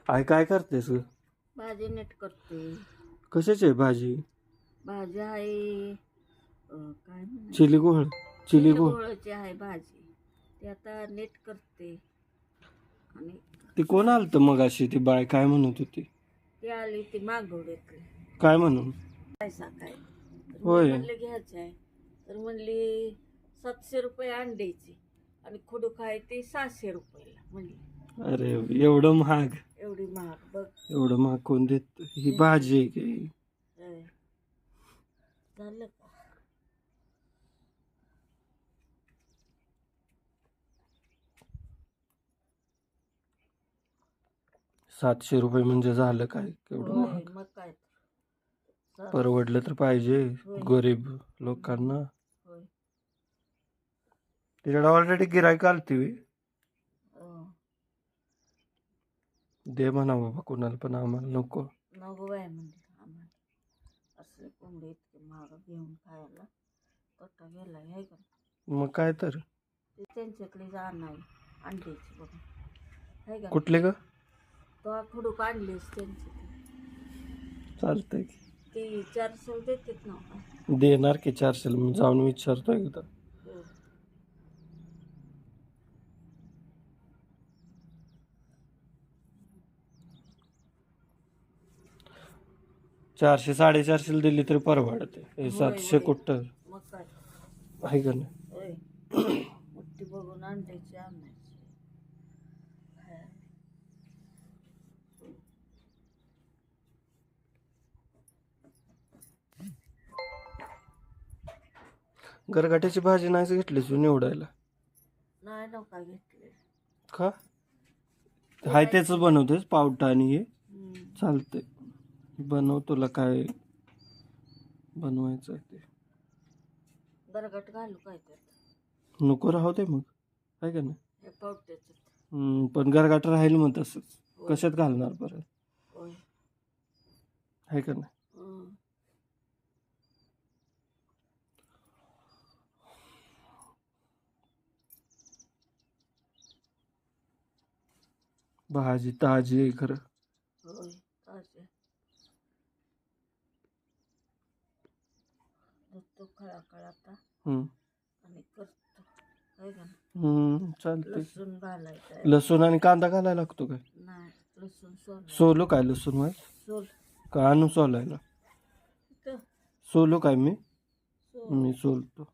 आई काय करतेस ग? भाजी नीट करते. कशाची आहे भाजी? भाजी आहे काय म्हणायचं, चिली गोळ. चिली गोळ. गोळाची आहे भाजी. ती आता नीट करते. आणि ती कोण आलत मग अशी ती बाय काय म्हणत होती? ती आली ती मागवडीतली. काय म्हणून? पैसा काय तर मी होय. म्हणले घ्यायचं आहे. तर म्हणली 700 रुपये अंड्याची आणि खुडूक आहे ते 600 रुपयाला. म्हणली अरे एवढं महाग. एवढी महाग बघ. एवढं महाग कोण देत? ही भाजी आहे की? होय. झालं का? ₹700 म्हणजे झालं काय? एवढं होय, महाग. मग काय तर. परवडलं तर पाहिजे होय. गरीब लोकांना. होय. तिच्याकडे ऑलरेडी गिरायक आलती व्हय? दे म्हणा बाबा कोणाला पण, आम्हाला नको. नको बाय म्हणले आम्हाला असले कोंबडी इतके महाग घेऊन खायला तोटा गेला आहे का. मग काय तर. ते त्यांच्याकडे जाणार अंड्याची बघ आहे का. कुठले ग? तो खुडूक आणलीस त्यांची चालतंय की. ती 400 देतात ना. देणार की 400 मी जाऊन विचारतो एकदा. हो. 400 450 दिली तरी परवडते. हे होय, 700 होय. कुठं मग काय आहे का नाही? होय. मोठी बघून अंड्याची आणायची. गरगाट्याची भाजी नाहीच घेतलीस तू निवडायला? नाही नका घेतले. का? हाय त्याच बनवतेस पावटा आणि हे चालतंय. बनव तुला काय बनवायचं ते. गरगट घालू काय त्यात? नको राहू दे मग आहे का नाही. हे पावट्याचं. पण गरगाट राहील मग तसंच. होय. कशात घालणार परत होय. आहे का नाही. भाजी ताजी आहे खरं. होय ताजे. धुतो खळा आता आणि करतो आहे का नाही. चालतंय. लसूण घालायचं आहे. लसूण आणि कांदा घालायला लागतो काय? नाही लसूण सोलो काय लसूण वाय सोल का आणू सोलायला? इथं सोलो काय मी सोल मी सोलतो.